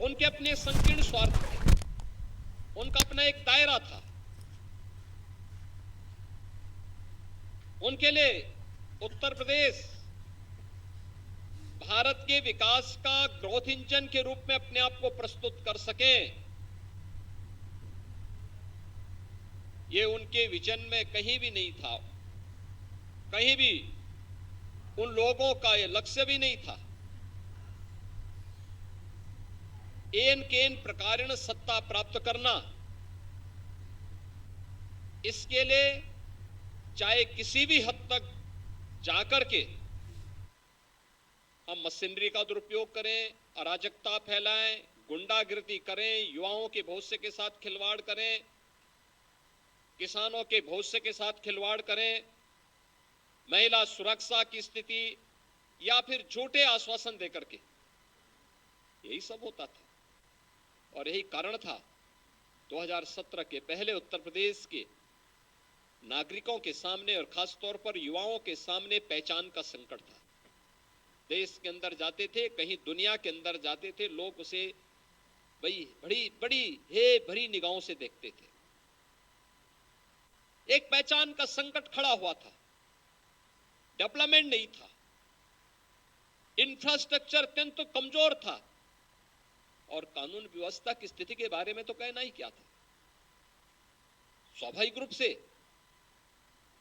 उनके अपने संकीर्ण स्वार्थ थे, उनका अपना एक दायरा था। उनके लिए उत्तर प्रदेश भारत के विकास का ग्रोथ इंजन के रूप में अपने आप को प्रस्तुत कर सके, ये उनके विजन में कहीं भी नहीं था। कहीं भी उन लोगों का ये लक्ष्य भी नहीं था। एन केन प्रकारेण सत्ता प्राप्त करना, इसके लिए चाहे किसी भी हद तक जाकर के हम मशीनरी का दुरुपयोग करें, अराजकता फैलाएं, गुंडागिर्दी करें, युवाओं के भविष्य के साथ खिलवाड़ करें, किसानों के भविष्य के साथ खिलवाड़ करें, महिला सुरक्षा की स्थिति या फिर झूठे आश्वासन देकर के, यही सब होता था। और यही कारण था 2017 के पहले उत्तर प्रदेश के नागरिकों के सामने और खास तौर पर युवाओं के सामने पहचान का संकट था। देश के अंदर जाते थे, कहीं दुनिया के अंदर जाते थे, लोग उसे बड़ी बड़ी हे भरी निगाहों से देखते थे। एक पहचान का संकट खड़ा हुआ था, डेवलपमेंट नहीं था, इंफ्रास्ट्रक्चर अत्यंत कमजोर था और कानून व्यवस्था की स्थिति के बारे में तो कहना ही क्या था। स्वाभाविक रूप से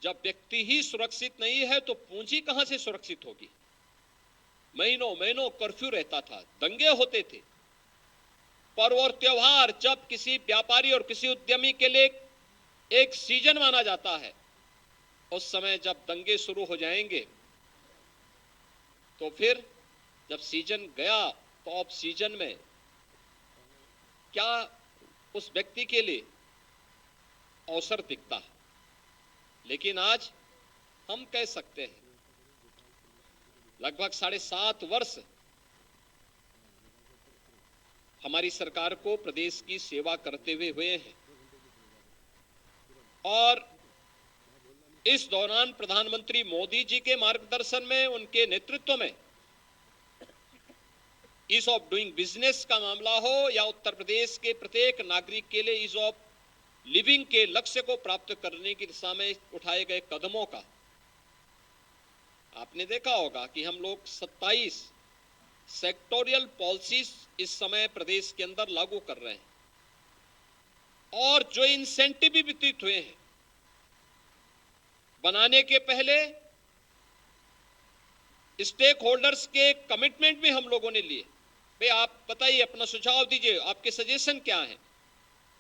जब व्यक्ति ही सुरक्षित नहीं है तो पूंजी कहां से सुरक्षित होगी। महीनों महीनों कर्फ्यू रहता था, दंगे होते थे, पर्व और त्योहार जब किसी व्यापारी और किसी उद्यमी के लिए एक सीजन माना जाता है, उस समय जब दंगे शुरू हो जाएंगे तो फिर जब सीजन गया तो ऑफ सीजन में क्या उस व्यक्ति के लिए अवसर दिखता है। लेकिन आज हम कह सकते हैं लगभग 7.5 वर्ष हमारी सरकार को प्रदेश की सेवा करते हुए हैं और इस दौरान प्रधानमंत्री मोदी जी के मार्गदर्शन में, उनके नेतृत्व में ईज ऑफ डूइंग बिजनेस का मामला हो या उत्तर प्रदेश के प्रत्येक नागरिक के लिए ईज ऑफ लिविंग के लक्ष्य को प्राप्त करने की दिशा में उठाए गए कदमों का, आपने देखा होगा कि हम लोग 27 सेक्टोरियल पॉलिसीज इस समय प्रदेश के अंदर लागू कर रहे हैं और जो इंसेंटिव भी वितरित हुए हैं, बनाने के पहले स्टेक होल्डर्स के कमिटमेंट भी हम लोगों ने लिए। भाई आप बताइए, अपना सुझाव दीजिए, आपके सजेशन क्या हैं,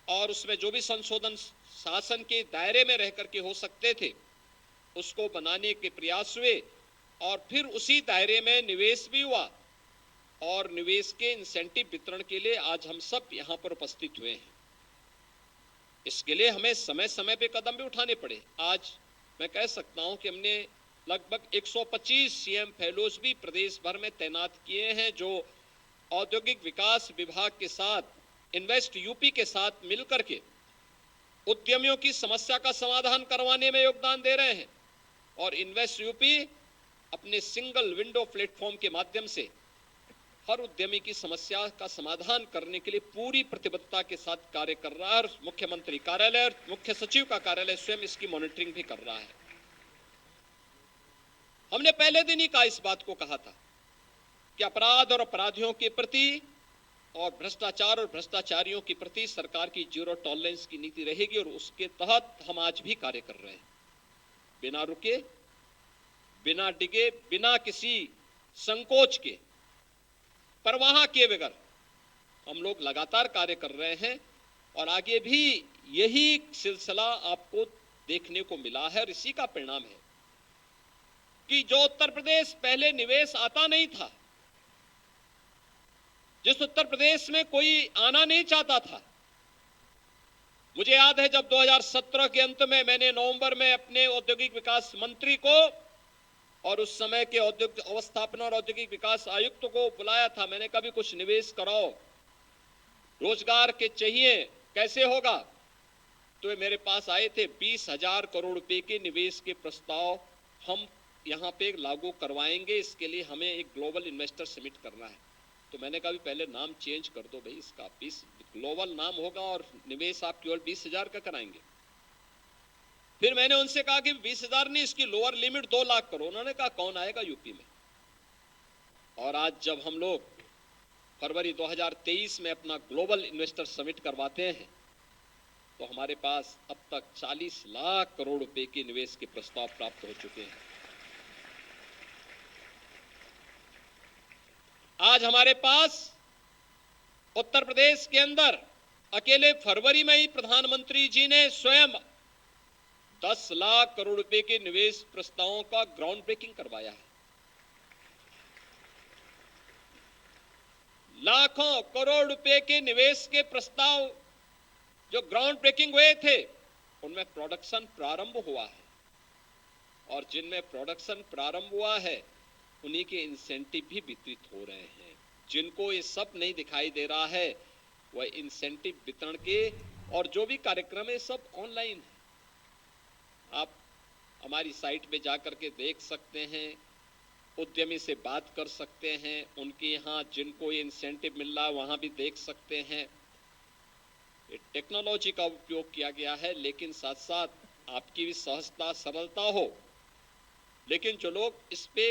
और उसमें जो भी संशोधन शासन के दायरे में रह करके हो सकते थे उसको बनाने के प्रयास हुए और फिर उसी दायरे में निवेश भी हुआ और निवेश के इंसेंटिव वितरण के लिए आज हम सब यहां पर उपस्थित हुए हैं। इसके लिए हमें समय समय पे कदम भी उठाने पड़े। आज मैं कह सकता हूं कि हमने लगभग 125 सीएम फेलोज भी प्रदेश भर में तैनात किए हैं जो औद्योगिक विकास विभाग के साथ, इन्वेस्ट यूपी के साथ मिलकर के उद्यमियों की समस्या का समाधान करवाने में योगदान दे रहे हैं और इन्वेस्ट यूपी अपने सिंगल विंडो प्लेटफॉर्म के माध्यम से हर उद्यमी की समस्या का समाधान करने के लिए पूरी प्रतिबद्धता के साथ कार्य कर रहा है और मुख्यमंत्री कार्यालय और मुख्य सचिव का कार्यालय स्वयं इसकी मॉनिटरिंग भी कर रहा है। हमने पहले दिन ही कहा, इस बात को कहा था कि अपराध और अपराधियों के प्रति और भ्रष्टाचार और भ्रष्टाचारियों के प्रति सरकार की जीरो टॉलरेंस की नीति रहेगी और उसके तहत हम आज भी कार्य कर रहे हैं। बिना रुके, बिना डिगे, बिना किसी संकोच के, परवाह किए बगैर हम लोग लगातार कार्य कर रहे हैं और आगे भी यही सिलसिला आपको देखने को मिला है और इसी का परिणाम है कि जो उत्तर प्रदेश पहले निवेश आता नहीं था, जिस उत्तर प्रदेश में कोई आना नहीं चाहता था, मुझे याद है जब 2017 के अंत में मैंने नवंबर में अपने औद्योगिक विकास मंत्री को और उस समय के औद्योगिक अवस्थापना और औद्योगिक विकास आयुक्त को बुलाया था। मैंने कहा भी कुछ निवेश कराओ, रोजगार के चाहिए, कैसे होगा। तो वे मेरे पास आए थे, 20,000 करोड़ रुपए के निवेश के प्रस्ताव हम यहां पे लागू करवाएंगे, इसके लिए हमें एक ग्लोबल इन्वेस्टर समिट करना है। तो मैंने कहा भी पहले नाम चेंज कर दो भाई इसका, 20 ग्लोबल नाम होगा और निवेश आप केवल 20,000 का कराएंगे। फिर मैंने उनसे कहा कि 20,000 नहीं, इसकी लोअर लिमिट 2 लाख करो। उन्होंने कहा कौन आएगा यूपी में। और आज जब हम लोग फरवरी 2023 में अपना ग्लोबल इन्वेस्टर समिट करवाते हैं तो हमारे पास अब तक 40 लाख करोड़ रुपए के निवेश के प्रस्ताव प्राप्त हो चुके हैं। आज हमारे पास उत्तर प्रदेश के अंदर अकेले फरवरी में ही प्रधानमंत्री जी ने स्वयं 10 लाख करोड़ रुपए के निवेश प्रस्तावों का ग्राउंड ब्रेकिंग करवाया है। लाखों करोड़ रुपए के निवेश के प्रस्ताव जो ग्राउंड ब्रेकिंग हुए थे उनमें प्रोडक्शन प्रारंभ हुआ है, और जिनमें प्रोडक्शन प्रारंभ हुआ है उन्हीं के इंसेंटिव भी वितरित हो रहे हैं। जिनको ये सब नहीं दिखाई दे रहा है वह इंसेंटिव वितरण के और जो भी कार्यक्रम है सब ऑनलाइन है। आप हमारी साइट पे जाकर के देख सकते हैं, उद्यमी से बात कर सकते हैं, उनके यहाँ जिनको ये इंसेंटिव मिल रहा है वहां भी देख सकते हैं। ये टेक्नोलॉजी का उपयोग किया गया है, लेकिन साथ साथ आपकी भी सहजता सरलता हो। लेकिन जो लोग इस पे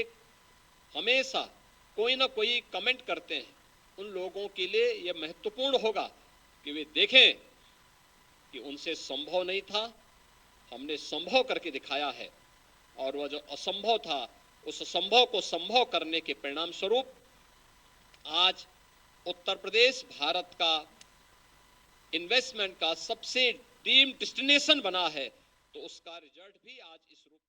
हमेशा कोई ना कोई कमेंट करते हैं उन लोगों के लिए यह महत्वपूर्ण होगा कि वे देखें कि उनसे संभव नहीं था, हमने संभव करके दिखाया है। और वह जो असंभव था उस असंभव को संभव करने के परिणाम स्वरूप आज उत्तर प्रदेश भारत का इन्वेस्टमेंट का सबसे ड्रीम डेस्टिनेशन बना है। तो उसका रिजल्ट भी आज इस रूप